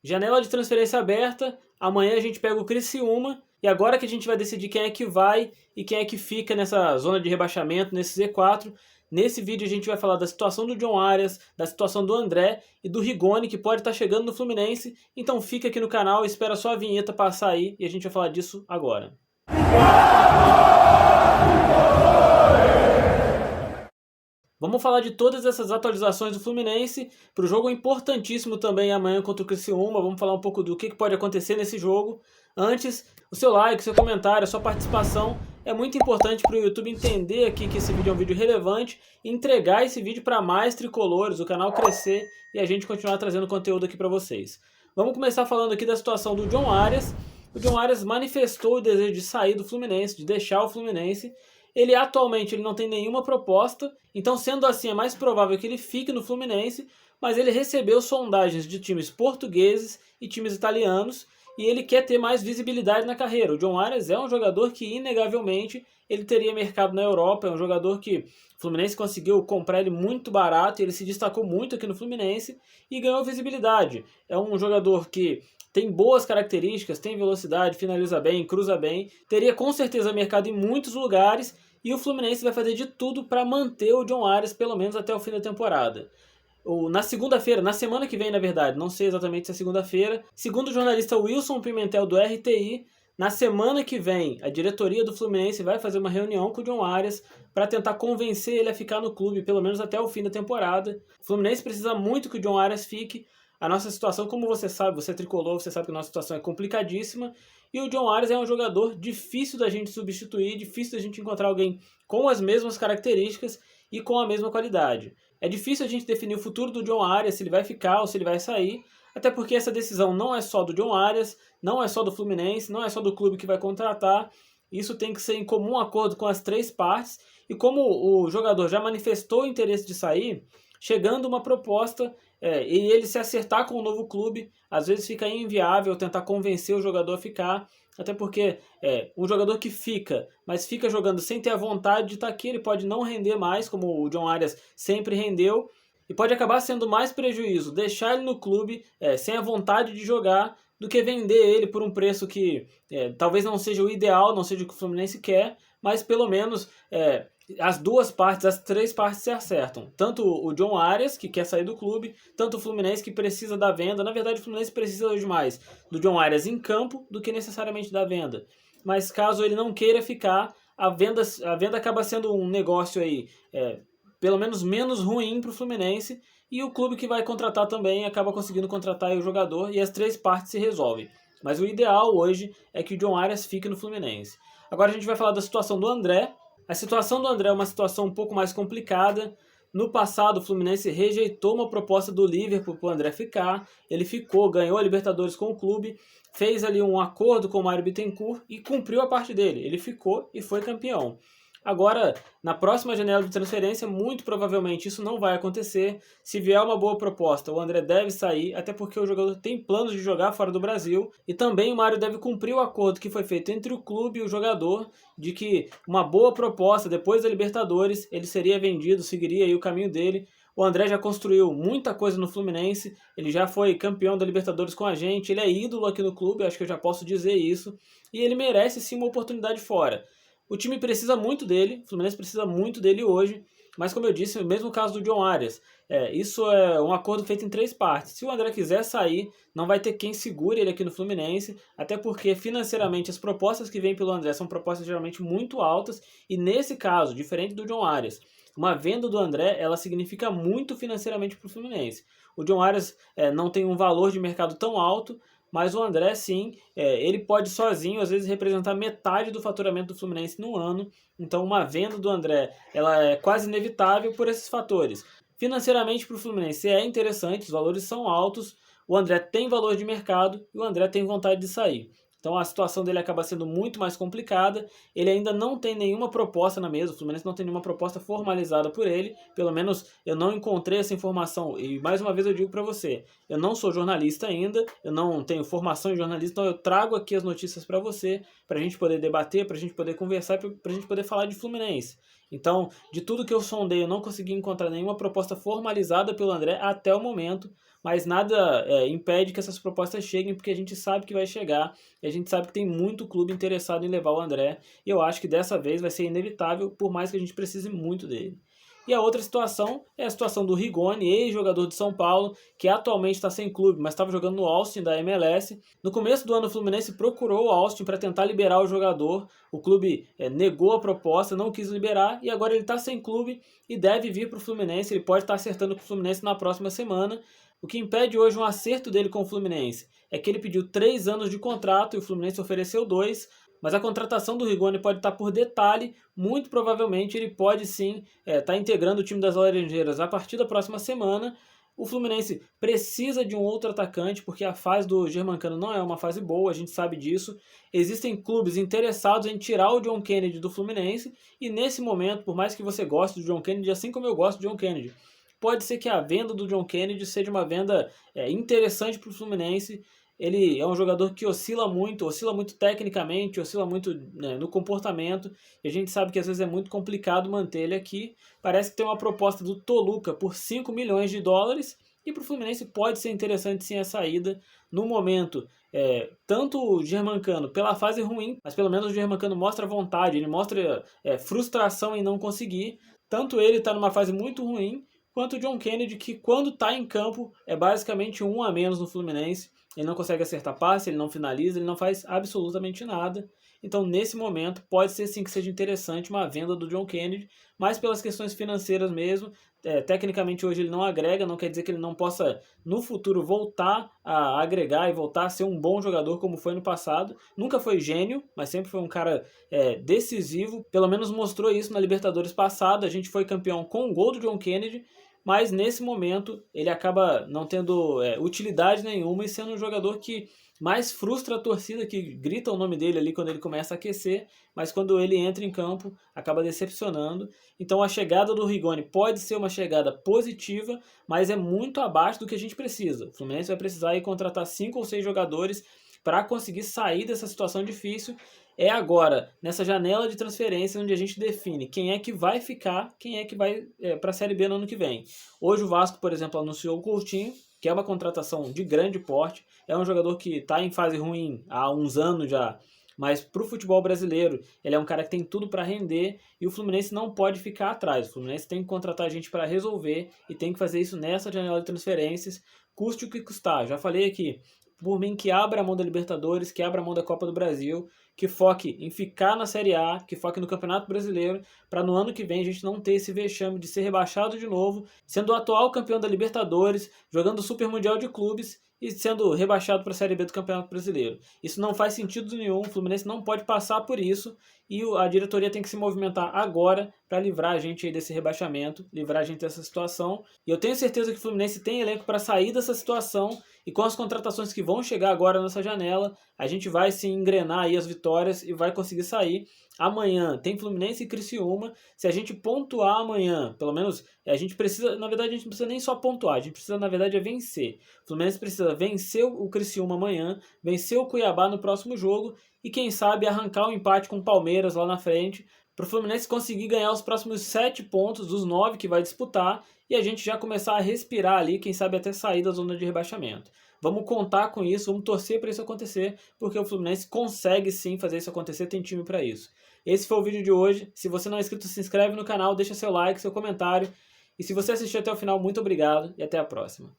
Janela de transferência aberta, amanhã a gente pega o Criciúma, e agora que a gente vai decidir quem é que vai e quem é que fica nessa zona de rebaixamento, nesse Z4, nesse vídeo a gente vai falar da situação do John Arias, da situação do André e do Rigoni, que pode estar chegando no Fluminense, então fica aqui no canal, espera só a vinheta passar aí e a gente vai falar disso agora. Vamos falar de todas essas atualizações do Fluminense para o jogo importantíssimo também amanhã contra o Criciúma. Vamos falar um pouco do que pode acontecer nesse jogo. Antes, o seu like, o seu comentário, a sua participação é muito importante para o YouTube entender aqui que esse vídeo é um vídeo relevante e entregar esse vídeo para mais tricolores, o canal crescer e a gente continuar trazendo conteúdo aqui para vocês. Vamos começar falando aqui da situação do John Arias. O John Arias manifestou o desejo de sair do Fluminense, de deixar o Fluminense. Ele atualmente não tem nenhuma proposta, então sendo assim é mais provável que ele fique no Fluminense, mas ele recebeu sondagens de times portugueses e times italianos e ele quer ter mais visibilidade na carreira. O John Arias é um jogador que inegavelmente ele teria mercado na Europa, é um jogador que o Fluminense conseguiu comprar ele muito barato, ele se destacou muito aqui no Fluminense e ganhou visibilidade. É um jogador que tem boas características, tem velocidade, finaliza bem, cruza bem, teria com certeza mercado em muitos lugares e o Fluminense vai fazer de tudo para manter o John Arias pelo menos até o fim da temporada. Na segunda-feira, na semana que vem na verdade, não sei exatamente se é segunda-feira, segundo o jornalista Wilson Pimentel do RTI, na semana que vem a diretoria do Fluminense vai fazer uma reunião com o John Arias para tentar convencer ele a ficar no clube pelo menos até o fim da temporada. O Fluminense precisa muito que o John Arias fique. A nossa situação, como você sabe, você é tricolor, você sabe que a nossa situação é complicadíssima. E o John Arias é um jogador difícil da gente substituir, difícil da gente encontrar alguém com as mesmas características e com a mesma qualidade. É difícil a gente definir o futuro do John Arias, se ele vai ficar ou se ele vai sair, até porque essa decisão não é só do John Arias, não é só do Fluminense, não é só do clube que vai contratar. Isso tem que ser em comum acordo com as três partes. E como o jogador já manifestou o interesse de sair, chegando uma proposta e ele se acertar com o novo clube, às vezes fica inviável tentar convencer o jogador a ficar, até porque um jogador que fica, mas fica jogando sem ter a vontade de estar aqui, ele pode não render mais, como o John Arias sempre rendeu, e pode acabar sendo mais prejuízo deixar ele no clube sem a vontade de jogar, do que vender ele por um preço que talvez não seja o ideal, não seja o que o Fluminense quer, mas pelo menos as duas partes, as três partes se acertam. Tanto o John Arias, que quer sair do clube, tanto o Fluminense, que precisa da venda. Na verdade, o Fluminense precisa hoje mais do John Arias em campo do que necessariamente da venda. Mas caso ele não queira ficar, a venda acaba sendo um negócio aí, pelo menos menos ruim para o Fluminense, e o clube que vai contratar também acaba conseguindo contratar o jogador e as três partes se resolvem. Mas o ideal hoje é que o John Arias fique no Fluminense. Agora a gente vai falar da situação do André. A situação do André é uma situação um pouco mais complicada. No passado, o Fluminense rejeitou uma proposta do Liverpool para o André ficar. Ele ficou, ganhou a Libertadores com o clube, fez ali um acordo com o Mário Bittencourt e cumpriu a parte dele. Ele ficou e foi campeão. Agora, na próxima janela de transferência, muito provavelmente isso não vai acontecer. Se vier uma boa proposta, o André deve sair, até porque o jogador tem planos de jogar fora do Brasil. E também o Mário deve cumprir o acordo que foi feito entre o clube e o jogador, de que uma boa proposta, depois da Libertadores, ele seria vendido, seguiria aí o caminho dele. O André já construiu muita coisa no Fluminense, ele já foi campeão da Libertadores com a gente, ele é ídolo aqui no clube, acho que eu já posso dizer isso. E ele merece sim uma oportunidade fora. O time precisa muito dele, o Fluminense precisa muito dele hoje, mas como eu disse, o mesmo caso do John Arias. Isso é um acordo feito em três partes. Se o André quiser sair, não vai ter quem segure ele aqui no Fluminense, até porque financeiramente as propostas que vêm pelo André são propostas geralmente muito altas, e nesse caso, diferente do John Arias, uma venda do André, ela significa muito financeiramente para o Fluminense. O John Arias não tem um valor de mercado tão alto, mas o André, sim, ele pode sozinho, às vezes, representar metade do faturamento do Fluminense no ano. Então, uma venda do André, ela é quase inevitável por esses fatores. Financeiramente, para o Fluminense é interessante, os valores são altos, o André tem valor de mercado e o André tem vontade de sair. Então a situação dele acaba sendo muito mais complicada, ele ainda não tem nenhuma proposta na mesa, o Fluminense não tem nenhuma proposta formalizada por ele, pelo menos eu não encontrei essa informação, e mais uma vez eu digo para você, eu não sou jornalista ainda, eu não tenho formação em jornalismo, então eu trago aqui as notícias para você, para a gente poder debater, para a gente poder conversar, para a gente poder falar de Fluminense. Então, de tudo que eu sondei, eu não consegui encontrar nenhuma proposta formalizada pelo André até o momento, mas nada impede que essas propostas cheguem, porque a gente sabe que vai chegar, e a gente sabe que tem muito clube interessado em levar o André, e eu acho que dessa vez vai ser inevitável, por mais que a gente precise muito dele. E a outra situação é a situação do Rigoni, ex-jogador de São Paulo, que atualmente está sem clube, mas estava jogando no Austin da MLS. No começo do ano, o Fluminense procurou o Austin para tentar liberar o jogador. O clube negou a proposta, não quis liberar, e agora ele está sem clube e deve vir para o Fluminense. Ele pode estar acertando com o Fluminense na próxima semana. O que impede hoje um acerto dele com o Fluminense é que ele pediu 3 anos de contrato e o Fluminense ofereceu 2. Mas a contratação do Rigoni pode estar por detalhe, muito provavelmente ele pode sim estar integrando o time das Laranjeiras a partir da próxima semana. O Fluminense precisa de um outro atacante, porque a fase do Germancano não é uma fase boa, a gente sabe disso. Existem clubes interessados em tirar o John Kennedy do Fluminense, e nesse momento, por mais que você goste do John Kennedy, assim como eu gosto do John Kennedy, pode ser que a venda do John Kennedy seja uma venda interessante para o Fluminense. Ele é um jogador que oscila muito tecnicamente, oscila muito, né, no comportamento, e a gente sabe que às vezes é muito complicado manter ele aqui. Parece que tem uma proposta do Toluca por 5 milhões de dólares, e para o Fluminense pode ser interessante sim a saída. No momento, tanto o Germancano, pela fase ruim, mas pelo menos o Germancano mostra vontade, ele mostra frustração em não conseguir. Tanto ele está numa fase muito ruim, quanto o John Kennedy, que quando está em campo é basicamente um a menos no Fluminense. Ele não consegue acertar passe, ele não finaliza, ele não faz absolutamente nada. Então, nesse momento, pode ser sim que seja interessante uma venda do John Kennedy, mas pelas questões financeiras mesmo. Tecnicamente hoje ele não agrega, não quer dizer que ele não possa no futuro voltar a agregar e voltar a ser um bom jogador como foi no passado. Nunca foi gênio, mas sempre foi um cara decisivo, pelo menos mostrou isso na Libertadores passada. A gente foi campeão com o gol do John Kennedy, mas nesse momento ele acaba não tendo utilidade nenhuma e sendo um jogador que mais frustra a torcida, que grita o nome dele ali quando ele começa a aquecer, mas quando ele entra em campo acaba decepcionando. Então a chegada do Rigoni pode ser uma chegada positiva, mas é muito abaixo do que a gente precisa. O Fluminense vai precisar ir contratar 5 ou 6 jogadores para conseguir sair dessa situação difícil. É agora, nessa janela de transferência, onde a gente define quem é que vai ficar, quem é que vai para a Série B no ano que vem. Hoje o Vasco, por exemplo, anunciou o Coutinho, que é uma contratação de grande porte. É um jogador que está em fase ruim há uns anos já, mas para o futebol brasileiro ele é um cara que tem tudo para render, e o Fluminense não pode ficar atrás. O Fluminense tem que contratar gente para resolver e tem que fazer isso nessa janela de transferências, custe o que custar. Já falei aqui, por mim, que abra a mão da Libertadores, que abra a mão da Copa do Brasil, que foque em ficar na Série A, que foque no Campeonato Brasileiro, para no ano que vem a gente não ter esse vexame de ser rebaixado de novo, sendo o atual campeão da Libertadores, jogando o Super Mundial de Clubes e sendo rebaixado para a Série B do Campeonato Brasileiro. Isso não faz sentido nenhum, o Fluminense não pode passar por isso, e a diretoria tem que se movimentar agora para livrar a gente aí desse rebaixamento, livrar a gente dessa situação. E eu tenho certeza que o Fluminense tem elenco para sair dessa situação, e com as contratações que vão chegar agora nessa janela, a gente vai se engrenar aí as vitórias e vai conseguir sair. Amanhã tem Fluminense e Criciúma. Se a gente pontuar amanhã, pelo menos a gente precisa, na verdade a gente não precisa nem só pontuar, a gente precisa na verdade vencer. O Fluminense precisa vencer o Criciúma amanhã, vencer o Cuiabá no próximo jogo e quem sabe arrancar um empate com o Palmeiras lá na frente, para o Fluminense conseguir ganhar os próximos 7 pontos dos 9 que vai disputar e a gente já começar a respirar ali, quem sabe até sair da zona de rebaixamento. Vamos contar com isso, vamos torcer para isso acontecer, porque o Fluminense consegue sim fazer isso acontecer, tem time para isso. Esse foi o vídeo de hoje. Se você não é inscrito, se inscreve no canal, deixa seu like, seu comentário. E se você assistiu até o final, muito obrigado e até a próxima.